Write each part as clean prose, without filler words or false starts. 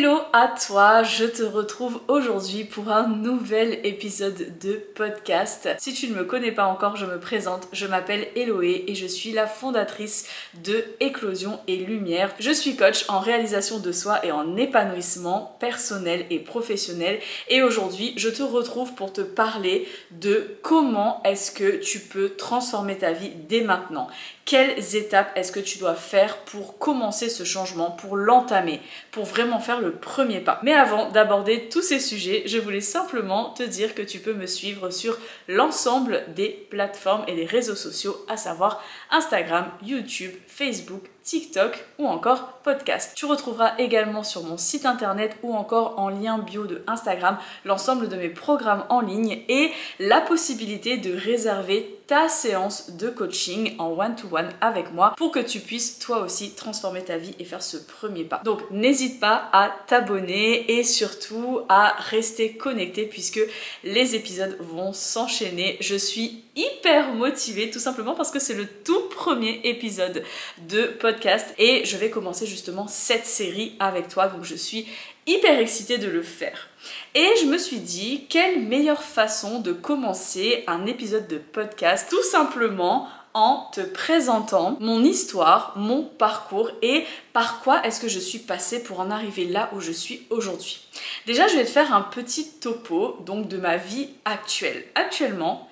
Hello à toi, je te retrouve aujourd'hui pour un nouvel épisode de podcast. Si tu ne me connais pas encore, je me présente, je m'appelle Héloé et je suis la fondatrice de Éclosion et Lumière. Je suis coach en réalisation de soi et en épanouissement personnel et professionnel et aujourd'hui je te retrouve pour te parler de comment est-ce que tu peux transformer ta vie dès maintenant. Quelles étapes est-ce que tu dois faire pour commencer ce changement, pour l'entamer, pour vraiment faire le premier pas. Mais avant d'aborder tous ces sujets, je voulais simplement te dire que tu peux me suivre sur l'ensemble des plateformes et des réseaux sociaux, à savoir Instagram, YouTube, Facebook, TikTok ou encore podcast. Tu retrouveras également sur mon site internet ou encore en lien bio de Instagram l'ensemble de mes programmes en ligne et la possibilité de réserver ta séance de coaching en one-to-one avec moi pour que tu puisses toi aussi transformer ta vie et faire ce premier pas. Donc n'hésite pas à t'abonner et surtout à rester connecté puisque les épisodes vont s'enchaîner. Je suis hyper motivée tout simplement parce que c'est le tout premier épisode de podcast et je vais commencer justement cette série avec toi, donc je suis hyper excitée de le faire. Et je me suis dit, quelle meilleure façon de commencer un épisode de podcast, tout simplement en te présentant mon histoire, mon parcours et par quoi est-ce que je suis passée pour en arriver là où je suis aujourd'hui. Déjà, je vais te faire un petit topo donc de ma vie actuelle. Actuellement,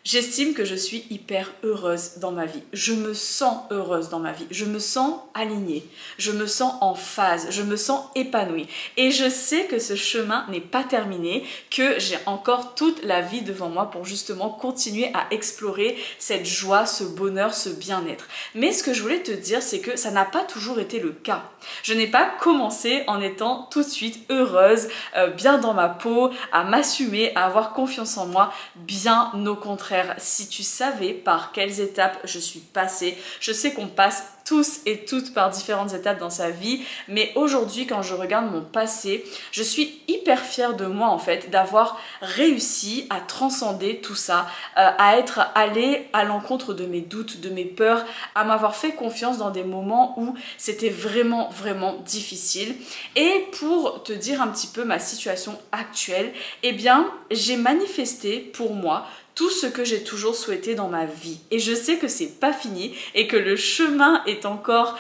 j'estime que je suis hyper heureuse dans ma vie. Je me sens heureuse dans ma vie. Je me sens alignée. Je me sens en phase. Je me sens épanouie. Et je sais que ce chemin n'est pas terminé, que j'ai encore toute la vie devant moi pour justement continuer à explorer cette joie, ce bonheur, ce bien-être. Mais ce que je voulais te dire, c'est que ça n'a pas toujours été le cas. Je n'ai pas commencé en étant tout de suite heureuse, bien dans ma peau, à m'assumer, à avoir confiance en moi, bien au contraire. Si tu savais par quelles étapes je suis passée, je sais qu'on passe tous et toutes par différentes étapes dans sa vie, mais aujourd'hui quand je regarde mon passé, je suis hyper fière de moi en fait d'avoir réussi à transcender tout ça, à être allée à l'encontre de mes doutes, de mes peurs, à m'avoir fait confiance dans des moments où c'était vraiment difficile. Et pour te dire un petit peu ma situation actuelle, eh bien j'ai manifesté pour moi tout ce que j'ai toujours souhaité dans ma vie. Et je sais que c'est pas fini et que le chemin est encore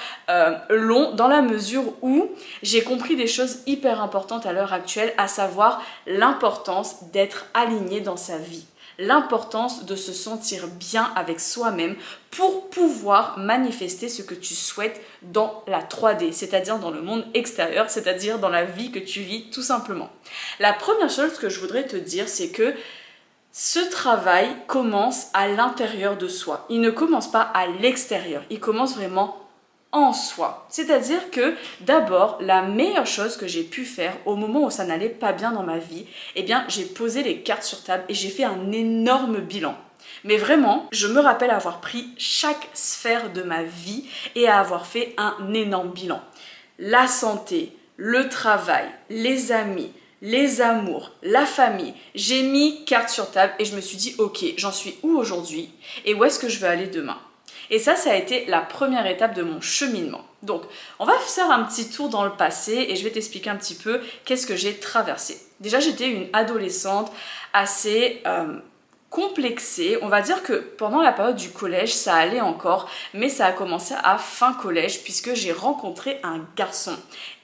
long dans la mesure où j'ai compris des choses hyper importantes à l'heure actuelle, à savoir l'importance d'être aligné dans sa vie. L'importance de se sentir bien avec soi-même pour pouvoir manifester ce que tu souhaites dans la 3D, c'est-à-dire dans le monde extérieur, c'est-à-dire dans la vie que tu vis tout simplement. La première chose que je voudrais te dire, c'est que ce travail commence à l'intérieur de soi. Il ne commence pas à l'extérieur. Il commence vraiment en soi. C'est-à-dire que d'abord, la meilleure chose que j'ai pu faire au moment où ça n'allait pas bien dans ma vie, eh bien, j'ai posé les cartes sur table et j'ai fait un énorme bilan. Mais vraiment, je me rappelle avoir pris chaque sphère de ma vie et à avoir fait un énorme bilan. La santé, le travail, les amis, les amours, la famille, j'ai mis carte sur table et je me suis dit ok, j'en suis où aujourd'hui et où est-ce que je veux aller demain. Et ça a été la première étape de mon cheminement. Donc on va faire un petit tour dans le passé et je vais t'expliquer un petit peu qu'est-ce que j'ai traversé. Déjà j'étais une adolescente assez complexée. On va dire que pendant la période du collège ça allait encore, mais ça a commencé à fin collège puisque j'ai rencontré un garçon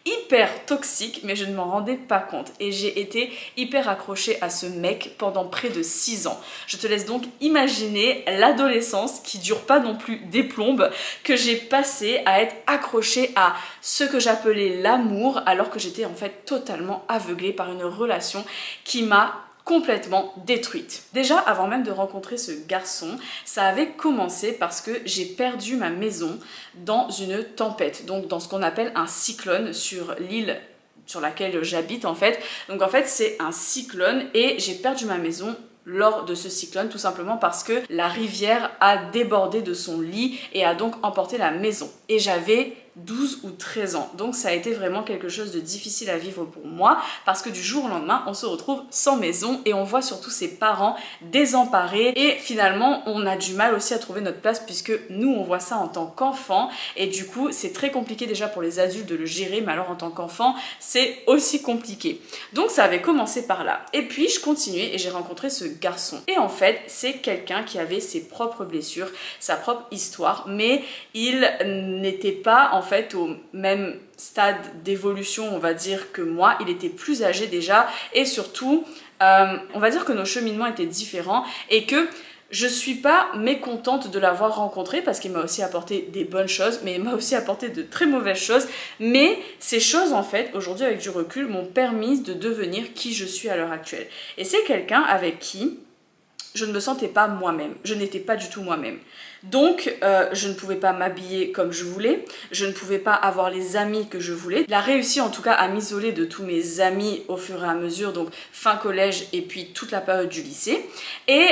hyper toxique, mais je ne m'en rendais pas compte et j'ai été hyper accrochée à ce mec pendant près de 6 ans. Je te laisse donc imaginer l'adolescence qui dure pas non plus des plombes, que j'ai passé à être accrochée à ce que j'appelais l'amour alors que j'étais en fait totalement aveuglée par une relation qui m'a complètement détruite. Déjà, avant même de rencontrer ce garçon, ça avait commencé parce que j'ai perdu ma maison dans une tempête, donc dans ce qu'on appelle un cyclone sur l'île sur laquelle j'habite en fait. Donc en fait, c'est un cyclone et j'ai perdu ma maison lors de ce cyclone tout simplement parce que la rivière a débordé de son lit et a donc emporté la maison. Et j'avais 12 ou 13 ans. Donc ça a été vraiment quelque chose de difficile à vivre pour moi parce que du jour au lendemain, on se retrouve sans maison et on voit surtout ses parents désemparés et finalement, on a du mal aussi à trouver notre place puisque nous, on voit ça en tant qu'enfant et du coup, c'est très compliqué déjà pour les adultes de le gérer, mais alors en tant qu'enfant, c'est aussi compliqué. Donc ça avait commencé par là. Et puis, je continuais et j'ai rencontré ce garçon. Et en fait, c'est quelqu'un qui avait ses propres blessures, sa propre histoire, mais il n'était pas en fait au même stade d'évolution, on va dire, que moi. Il était plus âgé déjà et surtout, on va dire que nos cheminements étaient différents et que je suis pas mécontente de l'avoir rencontré parce qu'il m'a aussi apporté des bonnes choses, mais il m'a aussi apporté de très mauvaises choses. Mais ces choses, en fait, aujourd'hui avec du recul, m'ont permis de devenir qui je suis à l'heure actuelle. Et c'est quelqu'un avec qui je ne me sentais pas moi-même, je n'étais pas du tout moi-même. Donc, je ne pouvais pas m'habiller comme je voulais, je ne pouvais pas avoir les amis que je voulais. Il a réussi en tout cas à m'isoler de tous mes amis au fur et à mesure, donc fin collège et puis toute la période du lycée. Et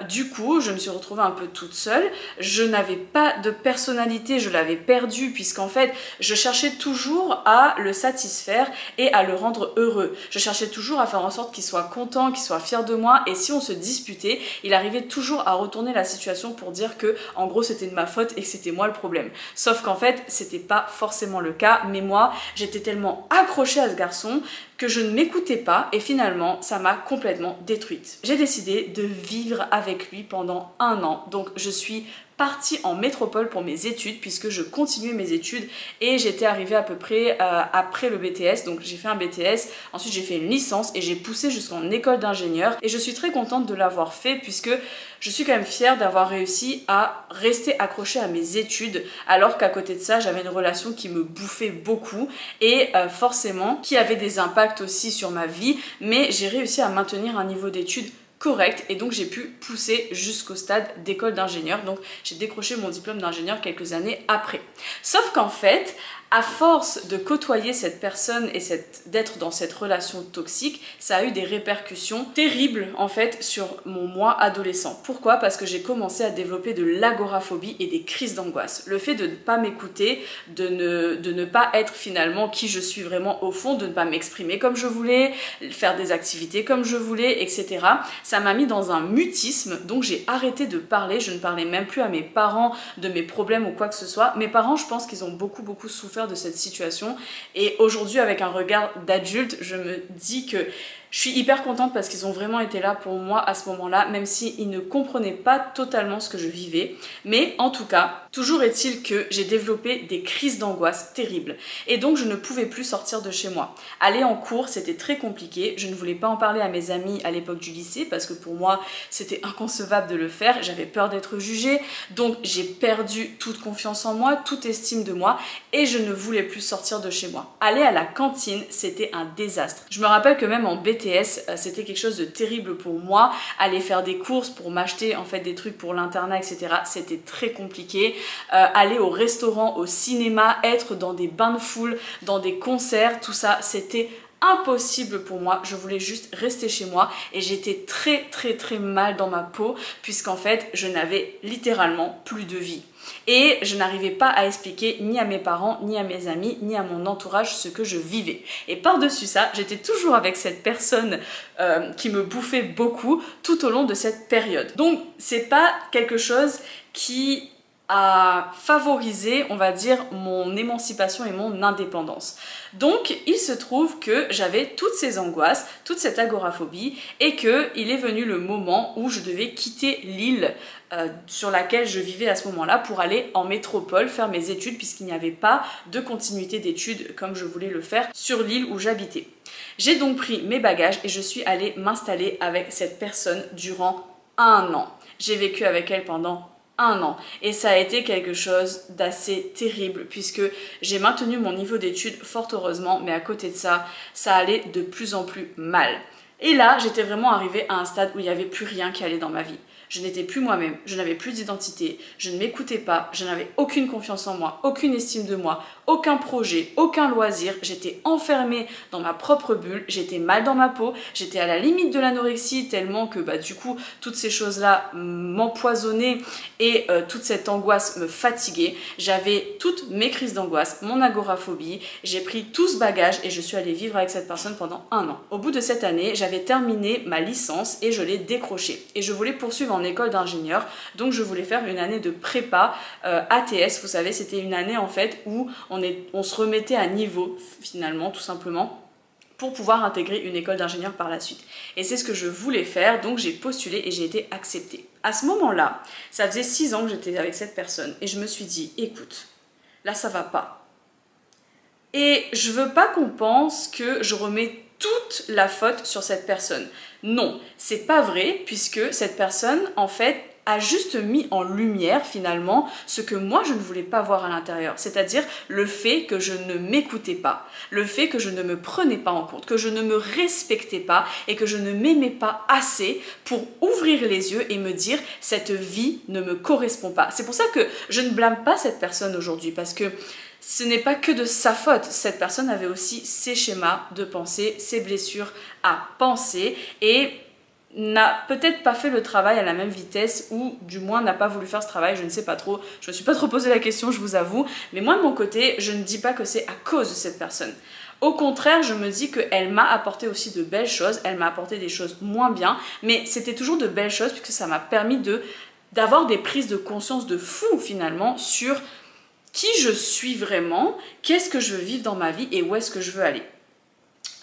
du coup, je me suis retrouvée un peu toute seule. Je n'avais pas de personnalité, je l'avais perdue puisqu'en fait, je cherchais toujours à le satisfaire et à le rendre heureux. Je cherchais toujours à faire en sorte qu'il soit content, qu'il soit fier de moi. Et si on se disputait, il arrivait toujours à retourner la situation pour dire que en gros c'était de ma faute et que c'était moi le problème. Sauf qu'en fait c'était pas forcément le cas, mais moi j'étais tellement accrochée à ce garçon que je ne m'écoutais pas et finalement ça m'a complètement détruite. J'ai décidé de vivre avec lui pendant 1 an, donc je suis partie en métropole pour mes études puisque je continuais mes études et j'étais arrivée à peu près après le BTS, donc j'ai fait un BTS, ensuite j'ai fait une licence et j'ai poussé jusqu'en école d'ingénieur et je suis très contente de l'avoir fait puisque je suis quand même fière d'avoir réussi à rester accrochée à mes études alors qu'à côté de ça j'avais une relation qui me bouffait beaucoup et forcément qui avait des impacts aussi sur ma vie, mais j'ai réussi à maintenir un niveau d'études correct et donc j'ai pu pousser jusqu'au stade d'école d'ingénieur, donc j'ai décroché mon diplôme d'ingénieur quelques années après. Sauf qu'en fait, à force de côtoyer cette personne et d'être dans cette relation toxique, ça a eu des répercussions terribles en fait sur mon moi adolescent. Pourquoi? Parce que j'ai commencé à développer de l'agoraphobie et des crises d'angoisse. Le fait de ne pas m'écouter, de ne pas être finalement qui je suis vraiment au fond, de ne pas m'exprimer comme je voulais, faire des activités comme je voulais, etc. Ça m'a mis dans un mutisme, donc j'ai arrêté de parler, je ne parlais même plus à mes parents de mes problèmes ou quoi que ce soit. Mes parents, je pense qu'ils ont beaucoup souffert de cette situation et aujourd'hui avec un regard d'adulte je me dis que je suis hyper contente parce qu'ils ont vraiment été là pour moi à ce moment-là, même s'ils ne comprenaient pas totalement ce que je vivais. Mais en tout cas, toujours est-il que j'ai développé des crises d'angoisse terribles. Et donc, je ne pouvais plus sortir de chez moi. Aller en cours, c'était très compliqué. Je ne voulais pas en parler à mes amis à l'époque du lycée parce que pour moi, c'était inconcevable de le faire. J'avais peur d'être jugée. Donc, j'ai perdu toute confiance en moi, toute estime de moi et je ne voulais plus sortir de chez moi. Aller à la cantine, c'était un désastre. Je me rappelle que même en BTS, c'était quelque chose de terrible pour moi. Aller faire des courses pour m'acheter en fait des trucs pour l'internat, etc. C'était très compliqué. Aller au restaurant, au cinéma, être dans des bains de foule, dans des concerts, tout ça, c'était impossible pour moi. Je voulais juste rester chez moi et j'étais très mal dans ma peau puisqu'en fait je n'avais littéralement plus de vie. Et je n'arrivais pas à expliquer ni à mes parents, ni à mes amis, ni à mon entourage ce que je vivais. Et par-dessus ça, j'étais toujours avec cette personne qui me bouffait beaucoup tout au long de cette période. Donc c'est pas quelque chose qui a favorisé, on va dire, mon émancipation et mon indépendance. Donc, il se trouve que j'avais toutes ces angoisses, toute cette agoraphobie, et qu'il est venu le moment où je devais quitter l'île sur laquelle je vivais à ce moment-là pour aller en métropole faire mes études, puisqu'il n'y avait pas de continuité d'études comme je voulais le faire sur l'île où j'habitais. J'ai donc pris mes bagages et je suis allée m'installer avec cette personne durant 1 an. J'ai vécu avec elle pendant 1 an et ça a été quelque chose d'assez terrible puisque j'ai maintenu mon niveau d'études fort heureusement, mais à côté de ça, ça allait de plus en plus mal. Et là, j'étais vraiment arrivée à un stade où il n'y avait plus rien qui allait dans ma vie. Je n'étais plus moi-même, je n'avais plus d'identité, je ne m'écoutais pas, je n'avais aucune confiance en moi, aucune estime de moi, aucun projet, aucun loisir, j'étais enfermée dans ma propre bulle, j'étais mal dans ma peau, j'étais à la limite de l'anorexie tellement que du coup toutes ces choses-là m'empoisonnaient et toute cette angoisse me fatiguait. J'avais toutes mes crises d'angoisse, mon agoraphobie, j'ai pris tout ce bagage et je suis allée vivre avec cette personne pendant 1 an. Au bout de cette année, j'avais terminé ma licence et je l'ai décrochée. Et je voulais poursuivre en école d'ingénieur, donc je voulais faire une année de prépa ATS, vous savez, c'était une année en fait où on se remettait à niveau finalement, tout simplement, pour pouvoir intégrer une école d'ingénieur par la suite. Et c'est ce que je voulais faire, donc j'ai postulé et j'ai été acceptée. À ce moment-là, ça faisait 6 ans que j'étais avec cette personne et je me suis dit, écoute, là ça va pas. Et je veux pas qu'on pense que je remets toute la faute sur cette personne. Non, c'est pas vrai, puisque cette personne, en fait, a juste mis en lumière finalement ce que moi je ne voulais pas voir à l'intérieur, c'est-à-dire le fait que je ne m'écoutais pas, le fait que je ne me prenais pas en compte, que je ne me respectais pas et que je ne m'aimais pas assez pour ouvrir les yeux et me dire cette vie ne me correspond pas. C'est pour ça que je ne blâme pas cette personne aujourd'hui, parce que ce n'est pas que de sa faute. Cette personne avait aussi ses schémas de pensée, ses blessures à penser et n'a peut-être pas fait le travail à la même vitesse, ou du moins n'a pas voulu faire ce travail, je ne sais pas trop, je me suis pas trop posé la question, je vous avoue, mais moi de mon côté, je ne dis pas que c'est à cause de cette personne. Au contraire, je me dis qu'elle m'a apporté aussi de belles choses, elle m'a apporté des choses moins bien, mais c'était toujours de belles choses puisque ça m'a permis d'avoir des prises de conscience de fou finalement sur qui je suis vraiment, qu'est-ce que je veux vivre dans ma vie et où est-ce que je veux aller.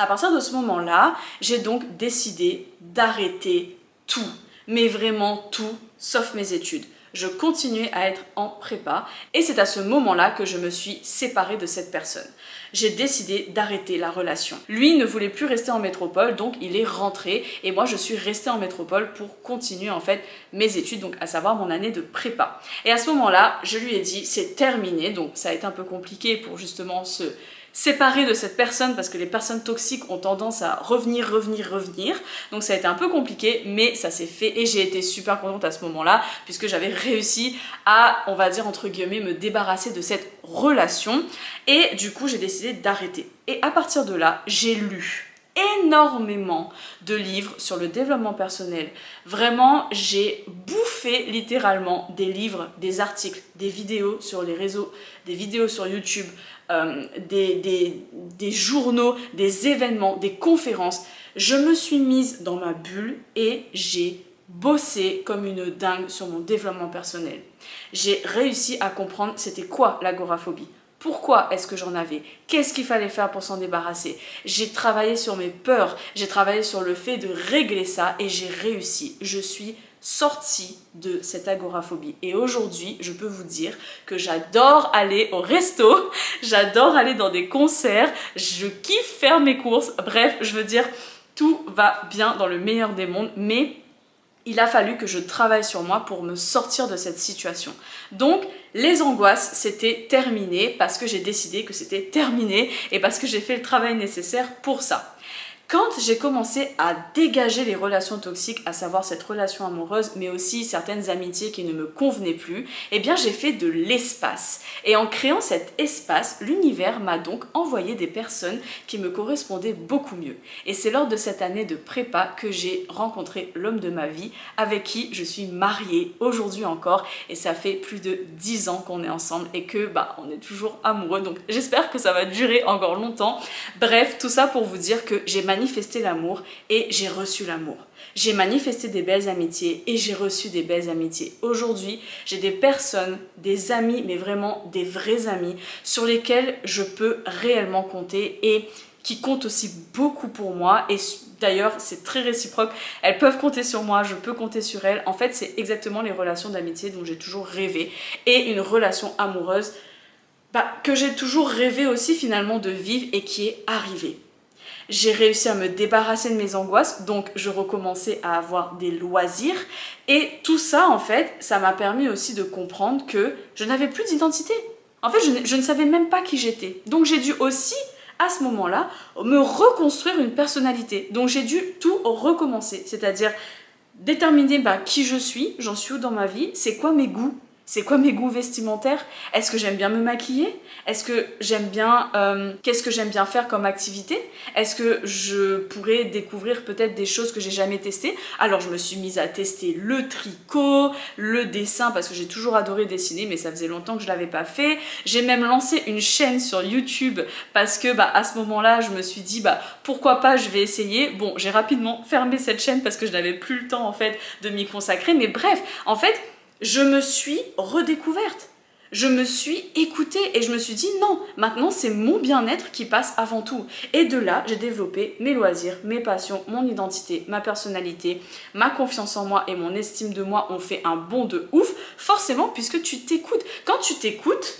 À partir de ce moment-là, j'ai donc décidé d'arrêter tout, mais vraiment tout, sauf mes études. Je continuais à être en prépa et c'est à ce moment-là que je me suis séparée de cette personne. J'ai décidé d'arrêter la relation. Lui ne voulait plus rester en métropole, donc il est rentré et moi je suis restée en métropole pour continuer en fait mes études, donc à savoir mon année de prépa. Et à ce moment-là, je lui ai dit c'est terminé, donc ça a été un peu compliqué pour justement se séparer de cette personne parce que les personnes toxiques ont tendance à revenir. Donc ça a été un peu compliqué, mais ça s'est fait et j'ai été super contente à ce moment-là puisque j'avais réussi à, on va dire entre guillemets, me débarrasser de cette relation et du coup j'ai décidé d'arrêter. Et à partir de là, j'ai lu énormément de livres sur le développement personnel. Vraiment, j'ai bouffé littéralement des livres, des articles, des vidéos sur les réseaux, des vidéos sur YouTube, des journaux, des événements, des conférences. Je me suis mise dans ma bulle et j'ai bossé comme une dingue sur mon développement personnel. J'ai réussi à comprendre c'était quoi l'agoraphobie. Pourquoi est-ce que j'en avais? Qu'est-ce qu'il fallait faire pour s'en débarrasser? J'ai travaillé sur mes peurs, j'ai travaillé sur le fait de régler ça et j'ai réussi. Je suis sortie de cette agoraphobie. Et aujourd'hui, je peux vous dire que j'adore aller au resto, j'adore aller dans des concerts, je kiffe faire mes courses. Bref, je veux dire, tout va bien dans le meilleur des mondes, mais il a fallu que je travaille sur moi pour me sortir de cette situation. Donc, les angoisses, c'était terminé parce que j'ai décidé que c'était terminé et parce que j'ai fait le travail nécessaire pour ça. Quand j'ai commencé à dégager les relations toxiques, à savoir cette relation amoureuse, mais aussi certaines amitiés qui ne me convenaient plus, eh bien j'ai fait de l'espace. Et en créant cet espace, l'univers m'a donc envoyé des personnes qui me correspondaient beaucoup mieux. Et c'est lors de cette année de prépa que j'ai rencontré l'homme de ma vie, avec qui je suis mariée aujourd'hui encore. Et ça fait plus de 10 ans qu'on est ensemble et que on est toujours amoureux. Donc j'espère que ça va durer encore longtemps. Bref, tout ça pour vous dire que j'ai manifesté l'amour et j'ai reçu l'amour. J'ai manifesté des belles amitiés et j'ai reçu des belles amitiés. Aujourd'hui, j'ai des personnes, des amis, mais vraiment des vrais amis sur lesquels je peux réellement compter et qui comptent aussi beaucoup pour moi. Et d'ailleurs, c'est très réciproque. Elles peuvent compter sur moi, je peux compter sur elles. En fait, c'est exactement les relations d'amitié dont j'ai toujours rêvé et une relation amoureuse que j'ai toujours rêvé aussi finalement de vivre et qui est arrivée. J'ai réussi à me débarrasser de mes angoisses, donc je recommençais à avoir des loisirs. Et tout ça, en fait, ça m'a permis aussi de comprendre que je n'avais plus d'identité. En fait, je ne savais même pas qui j'étais. Donc j'ai dû aussi, à ce moment-là, me reconstruire une personnalité. Donc j'ai dû tout recommencer, c'est-à-dire déterminer qui je suis, j'en suis où dans ma vie, c'est quoi mes goûts, C'est quoi mes goûts vestimentaires? Est-ce que j'aime bien me maquiller? Est-ce que j'aime bien... qu'est-ce que j'aime bien faire comme activité? Est-ce que je pourrais découvrir peut-être des choses que j'ai jamais testées? Alors je me suis mise à tester le tricot, le dessin, parce que j'ai toujours adoré dessiner, mais ça faisait longtemps que je l'avais pas fait. J'ai même lancé une chaîne sur YouTube, parce que à ce moment-là, je me suis dit, pourquoi pas, je vais essayer. Bon, j'ai rapidement fermé cette chaîne, parce que je n'avais plus le temps en fait de m'y consacrer, mais bref, en fait, je me suis redécouverte. Je me suis écoutée et je me suis dit non, maintenant c'est mon bien-être qui passe avant tout. Et de là, j'ai développé mes loisirs, mes passions, mon identité, ma personnalité, ma confiance en moi et mon estime de moi ont fait un bond de ouf, forcément puisque tu t'écoutes. Quand tu t'écoutes,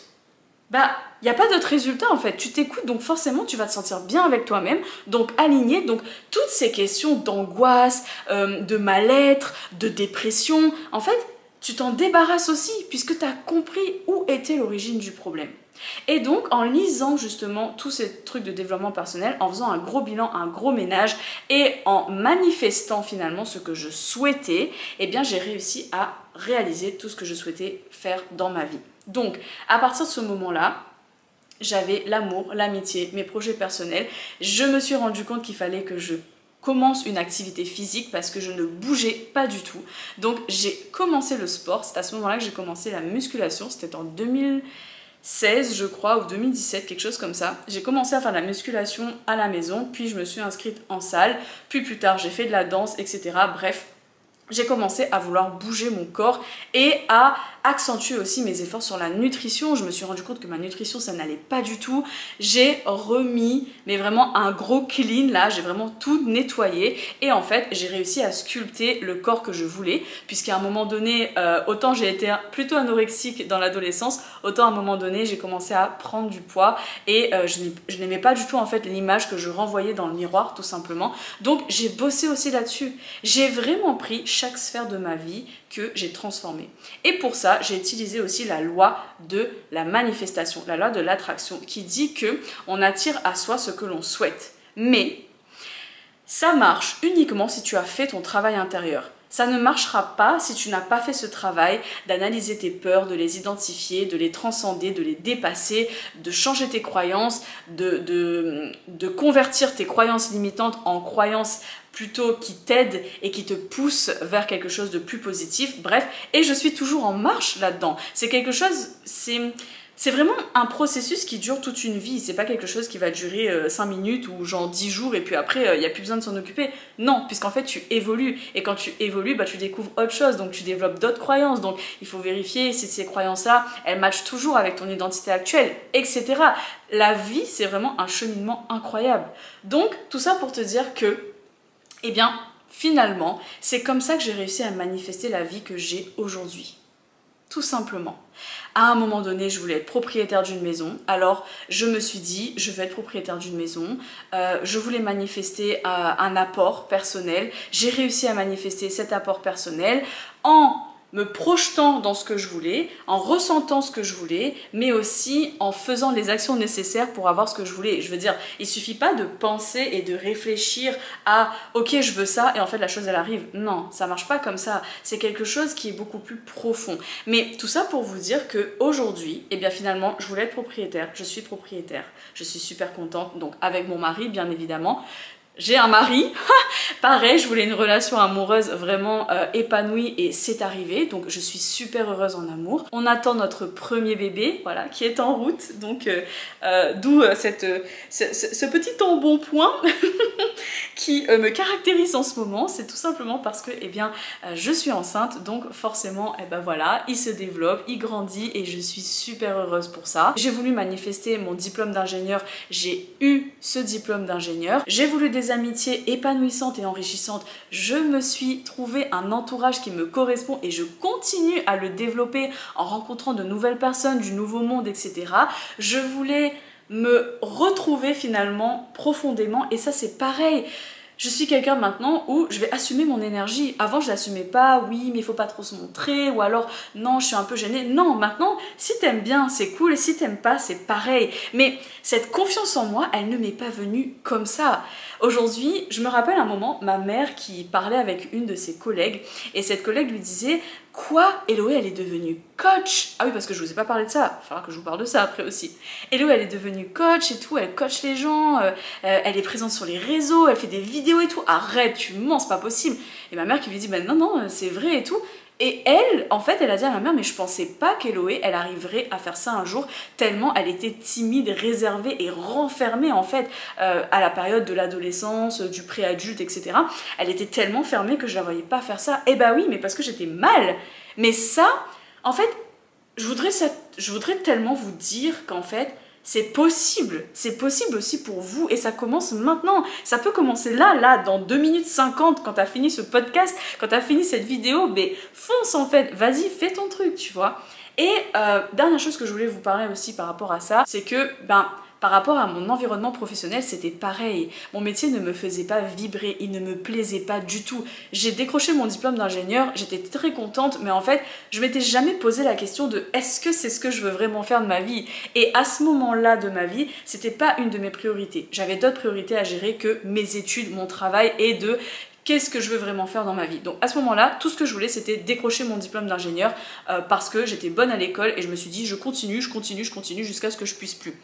il n'y a pas d'autre résultat en fait. Tu t'écoutes, donc forcément tu vas te sentir bien avec toi-même, donc aligné. Donc toutes ces questions d'angoisse, de mal-être, de dépression, en fait, tu t'en débarrasses aussi puisque tu as compris où était l'origine du problème. Et donc en lisant justement tous ces trucs de développement personnel, en faisant un gros bilan, un gros ménage et en manifestant finalement ce que je souhaitais, eh bien j'ai réussi à réaliser tout ce que je souhaitais faire dans ma vie. Donc à partir de ce moment-là, j'avais l'amour, l'amitié, mes projets personnels. Je me suis rendu compte qu'il fallait que je commence une activité physique parce que je ne bougeais pas du tout. Donc j'ai commencé le sport, c'est à ce moment-là que j'ai commencé la musculation, c'était en 2016 je crois, ou 2017, quelque chose comme ça. J'ai commencé à faire de la musculation à la maison, puis je me suis inscrite en salle, puis plus tard j'ai fait de la danse, etc. Bref, j'ai commencé à vouloir bouger mon corps et à accentuer aussi mes efforts sur la nutrition. Je me suis rendu compte que ma nutrition, ça n'allait pas du tout. J'ai remis, mais vraiment un gros clean là, j'ai vraiment tout nettoyé. Et en fait, j'ai réussi à sculpter le corps que je voulais, puisqu'à un moment donné, autant j'ai été plutôt anorexique dans l'adolescence, autant à un moment donné, j'ai commencé à prendre du poids et je n'aimais pas du tout en fait l'image que je renvoyais dans le miroir, tout simplement. Donc j'ai bossé aussi là-dessus. J'ai vraiment pris chaque sphère de ma vie que j'ai transformée. Et pour ça, j'ai utilisé aussi la loi de la manifestation, la loi de l'attraction, qui dit que on attire à soi ce que l'on souhaite. Mais ça marche uniquement si tu as fait ton travail intérieur. Ça ne marchera pas si tu n'as pas fait ce travail d'analyser tes peurs, de les identifier, de les transcender, de les dépasser, de changer tes croyances, de convertir tes croyances limitantes en croyances plutôt qui t'aident et qui te poussent vers quelque chose de plus positif. Bref, et je suis toujours en marche là-dedans. C'est quelque chose, c'est vraiment un processus qui dure toute une vie. C'est pas quelque chose qui va durer 5 minutes ou genre 10 jours et puis après il n'y a plus besoin de s'en occuper. Non, puisqu'en fait tu évolues. Et quand tu évolues, tu découvres autre chose. Donc tu développes d'autres croyances. Donc il faut vérifier si ces croyances-là, elles matchent toujours avec ton identité actuelle, etc. La vie, c'est vraiment un cheminement incroyable. Donc tout ça pour te dire que, eh bien, finalement, c'est comme ça que j'ai réussi à manifester la vie que j'ai aujourd'hui. Tout simplement. À un moment donné, je voulais être propriétaire d'une maison. Alors, je me suis dit, je vais être propriétaire d'une maison. Je voulais manifester un apport personnel. J'ai réussi à manifester cet apport personnel en me projetant dans ce que je voulais, en ressentant ce que je voulais, mais aussi en faisant les actions nécessaires pour avoir ce que je voulais. Je veux dire, il suffit pas de penser et de réfléchir à « ok, je veux ça » et en fait la chose elle arrive. Non, ça marche pas comme ça. C'est quelque chose qui est beaucoup plus profond. Mais tout ça pour vous dire qu'aujourd'hui, eh bien finalement, je voulais être propriétaire, je suis propriétaire. Je suis super contente, donc avec mon mari bien évidemment. J'ai un mari, pareil, je voulais une relation amoureuse vraiment épanouie et c'est arrivé, donc je suis super heureuse en amour. On attend notre premier bébé, voilà, qui est en route, donc d'où ce petit embonpoint qui me caractérise en ce moment. C'est tout simplement parce que, eh bien, je suis enceinte, donc forcément, eh ben voilà, il se développe, il grandit et je suis super heureuse pour ça. J'ai voulu manifester mon diplôme d'ingénieur, j'ai eu ce diplôme d'ingénieur. J'ai voulu des amitiés épanouissantes et enrichissantes, je me suis trouvé un entourage qui me correspond et je continue à le développer en rencontrant de nouvelles personnes, du nouveau monde, etc. Je voulais me retrouver finalement profondément et ça c'est pareil. Je suis quelqu'un maintenant où je vais assumer mon énergie. Avant, je l'assumais pas, oui, mais il faut pas trop se montrer, ou alors, non, je suis un peu gênée. Non, maintenant, si t'aimes bien, c'est cool, et si t'aimes pas, c'est pareil. Mais cette confiance en moi, elle ne m'est pas venue comme ça. Aujourd'hui, je me rappelle un moment, ma mère qui parlait avec une de ses collègues, et cette collègue lui disait « Quoi, Héloé, elle est devenue coach ?» Ah oui, parce que je vous ai pas parlé de ça, il va falloir que je vous parle de ça après aussi. Héloé, elle est devenue coach et tout, elle coach les gens, elle est présente sur les réseaux, elle fait des vidéos et tout. Arrête, tu mens, c'est pas possible. Et ma mère qui lui dit « Non, non, c'est vrai et tout ». Et elle, en fait, elle a dit à ma mère, mais je pensais pas qu'Héloé, elle arriverait à faire ça un jour, tellement elle était timide, réservée et renfermée, en fait, à la période de l'adolescence, du préadulte, etc. Elle était tellement fermée que je la voyais pas faire ça. Eh bah oui, mais parce que j'étais mal. Mais ça, en fait, je voudrais tellement vous dire qu'en fait, c'est possible aussi pour vous et ça commence maintenant. Ça peut commencer là, dans 2 minutes 50 quand t'as fini ce podcast, quand t'as fini cette vidéo, mais fonce en fait, vas-y, fais ton truc, tu vois. Et dernière chose que je voulais vous parler aussi par rapport à ça, c'est que, par rapport à mon environnement professionnel, c'était pareil. Mon métier ne me faisait pas vibrer, il ne me plaisait pas du tout. J'ai décroché mon diplôme d'ingénieur, j'étais très contente, mais en fait, je m'étais jamais posé la question de est-ce que c'est ce que je veux vraiment faire de ma vie? Et à ce moment-là de ma vie, c'était pas une de mes priorités. J'avais d'autres priorités à gérer que mes études, mon travail et de qu'est-ce que je veux vraiment faire dans ma vie. Donc à ce moment-là, tout ce que je voulais, c'était décrocher mon diplôme d'ingénieur parce que j'étais bonne à l'école et je me suis dit je continue jusqu'à ce que je puisse plus.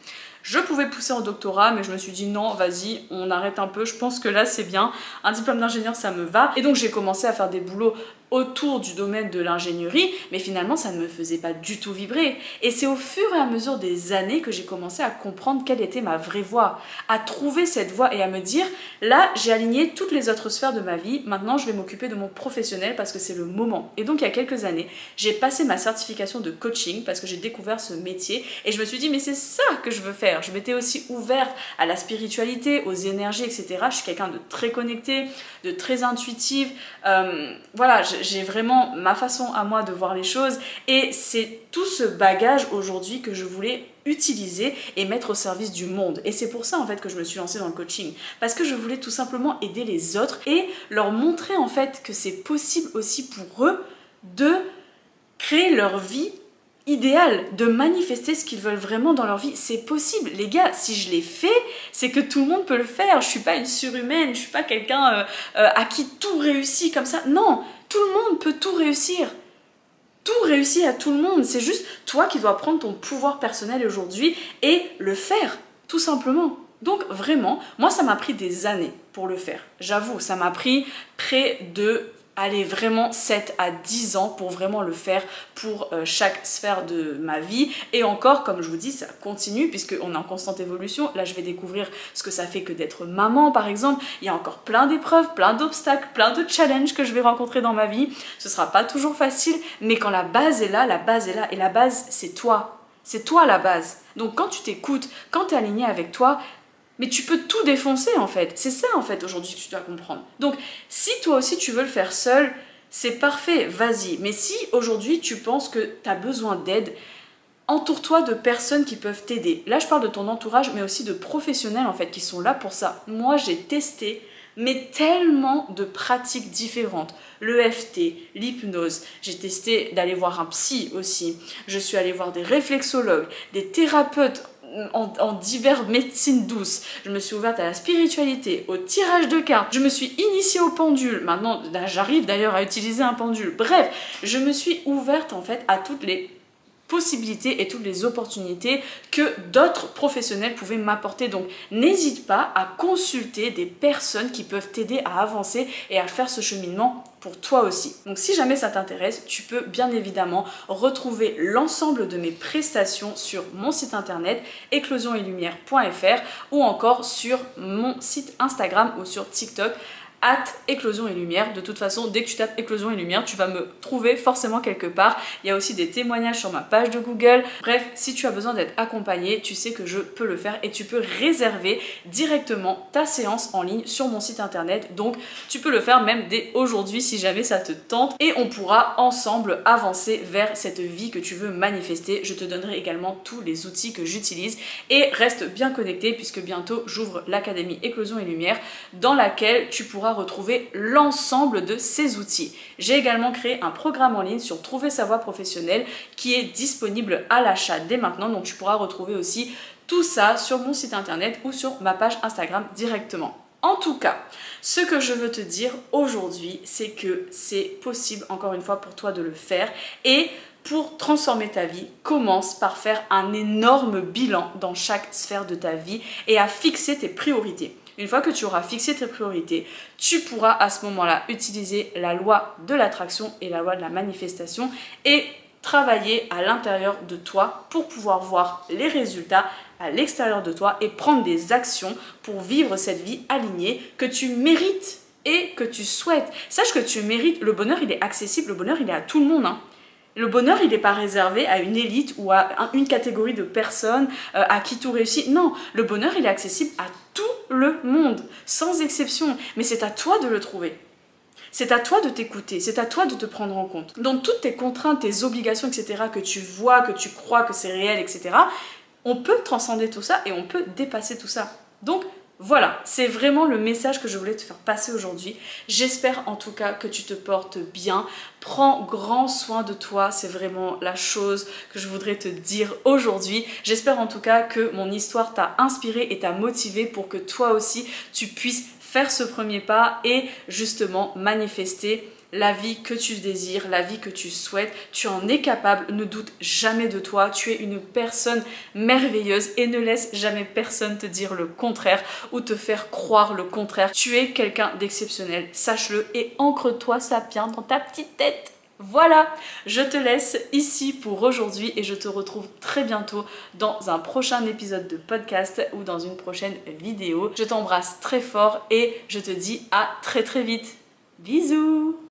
Je pouvais pousser en doctorat, mais je me suis dit non, vas-y, on arrête un peu, je pense que là c'est bien, un diplôme d'ingénieur ça me va. Et donc j'ai commencé à faire des boulots autour du domaine de l'ingénierie, mais finalement ça ne me faisait pas du tout vibrer. Et c'est au fur et à mesure des années que j'ai commencé à comprendre quelle était ma vraie voie, à trouver cette voie et à me dire, là j'ai aligné toutes les autres sphères de ma vie, maintenant je vais m'occuper de mon professionnel parce que c'est le moment. Et donc il y a quelques années, j'ai passé ma certification de coaching parce que j'ai découvert ce métier et je me suis dit mais c'est ça que je veux faire. Je m'étais aussi ouverte à la spiritualité, aux énergies, etc. Je suis quelqu'un de très connecté, de très intuitive. Voilà, j'ai vraiment ma façon à moi de voir les choses et c'est tout ce bagage aujourd'hui que je voulais utiliser et mettre au service du monde. Et c'est pour ça en fait que je me suis lancée dans le coaching. Parce que je voulais tout simplement aider les autres et leur montrer en fait que c'est possible aussi pour eux de créer leur vie idéal, de manifester ce qu'ils veulent vraiment dans leur vie. C'est possible, les gars, si je l'ai fait, c'est que tout le monde peut le faire. Je suis pas une surhumaine, je suis pas quelqu'un à qui tout réussit comme ça. Non, tout le monde peut tout réussir. Tout réussit à tout le monde. C'est juste toi qui dois prendre ton pouvoir personnel aujourd'hui et le faire, tout simplement. Donc vraiment, moi ça m'a pris des années pour le faire. J'avoue, ça m'a pris près de vraiment 7 à 10 ans pour vraiment le faire pour chaque sphère de ma vie. Et encore, comme je vous dis, ça continue puisqu'on est en constante évolution. Là, je vais découvrir ce que ça fait que d'être maman, par exemple. Il y a encore plein d'épreuves, plein d'obstacles, plein de challenges que je vais rencontrer dans ma vie. Ce sera pas toujours facile, mais quand la base est là, la base est là. Et la base, c'est toi. C'est toi la base. Donc quand tu t'écoutes, quand tu es aligné avec toi, mais tu peux tout défoncer en fait. C'est ça en fait aujourd'hui que tu dois comprendre. Donc si toi aussi tu veux le faire seul, c'est parfait, vas-y. Mais si aujourd'hui tu penses que tu as besoin d'aide, entoure-toi de personnes qui peuvent t'aider. Là je parle de ton entourage mais aussi de professionnels en fait qui sont là pour ça. Moi j'ai testé mais tellement de pratiques différentes. L'EFT, l'hypnose, j'ai testé d'aller voir un psy aussi. Je suis allée voir des réflexologues, des thérapeutes en diverses médecines douces. Je me suis ouverte à la spiritualité, au tirage de cartes. Je me suis initiée au pendule. Maintenant, j'arrive d'ailleurs à utiliser un pendule. Bref, je me suis ouverte en fait à toutes les possibilités et toutes les opportunités que d'autres professionnels pouvaient m'apporter. Donc n'hésite pas à consulter des personnes qui peuvent t'aider à avancer et à faire ce cheminement pour toi aussi. Donc si jamais ça t'intéresse, tu peux bien évidemment retrouver l'ensemble de mes prestations sur mon site internet éclosionetlumière.fr ou encore sur mon site Instagram ou sur TikTok @éclosion et lumière. De toute façon, dès que tu tapes éclosion et lumière, tu vas me trouver forcément quelque part. Il y a aussi des témoignages sur ma page de Google. Bref, si tu as besoin d'être accompagné, tu sais que je peux le faire et tu peux réserver directement ta séance en ligne sur mon site internet. Donc, tu peux le faire même dès aujourd'hui si jamais ça te tente et on pourra ensemble avancer vers cette vie que tu veux manifester. Je te donnerai également tous les outils que j'utilise et reste bien connecté puisque bientôt j'ouvre l'académie Éclosion et Lumière dans laquelle tu pourras retrouver l'ensemble de ces outils. J'ai également créé un programme en ligne sur Trouver sa voie professionnelle qui est disponible à l'achat dès maintenant, donc tu pourras retrouver aussi tout ça sur mon site internet ou sur ma page Instagram directement. En tout cas, ce que je veux te dire aujourd'hui, c'est que c'est possible encore une fois pour toi de le faire et pour transformer ta vie, commence par faire un énorme bilan dans chaque sphère de ta vie et à fixer tes priorités. Une fois que tu auras fixé tes priorités, tu pourras à ce moment-là utiliser la loi de l'attraction et la loi de la manifestation et travailler à l'intérieur de toi pour pouvoir voir les résultats à l'extérieur de toi et prendre des actions pour vivre cette vie alignée que tu mérites et que tu souhaites. Sache que tu mérites, le bonheur il est accessible, le bonheur il est à tout le monde. Le bonheur, il n'est pas réservé à une élite ou à une catégorie de personnes à qui tout réussit. Non, le bonheur, il est accessible à tout le monde, sans exception. Mais c'est à toi de le trouver. C'est à toi de t'écouter, c'est à toi de te prendre en compte. Donc toutes tes contraintes, tes obligations, etc., que tu vois, que tu crois que c'est réel, etc., on peut transcender tout ça et on peut dépasser tout ça. Donc, voilà, c'est vraiment le message que je voulais te faire passer aujourd'hui. J'espère en tout cas que tu te portes bien. Prends grand soin de toi, c'est vraiment la chose que je voudrais te dire aujourd'hui. J'espère en tout cas que mon histoire t'a inspiré et t'a motivé pour que toi aussi tu puisses faire ce premier pas et justement manifester la vie que tu désires, la vie que tu souhaites. Tu en es capable, ne doute jamais de toi. Tu es une personne merveilleuse et ne laisse jamais personne te dire le contraire ou te faire croire le contraire. Tu es quelqu'un d'exceptionnel, sache-le et ancre-toi ça bien dans ta petite tête. Voilà, je te laisse ici pour aujourd'hui et je te retrouve très bientôt dans un prochain épisode de podcast ou dans une prochaine vidéo. Je t'embrasse très fort et je te dis à très vite. Bisous!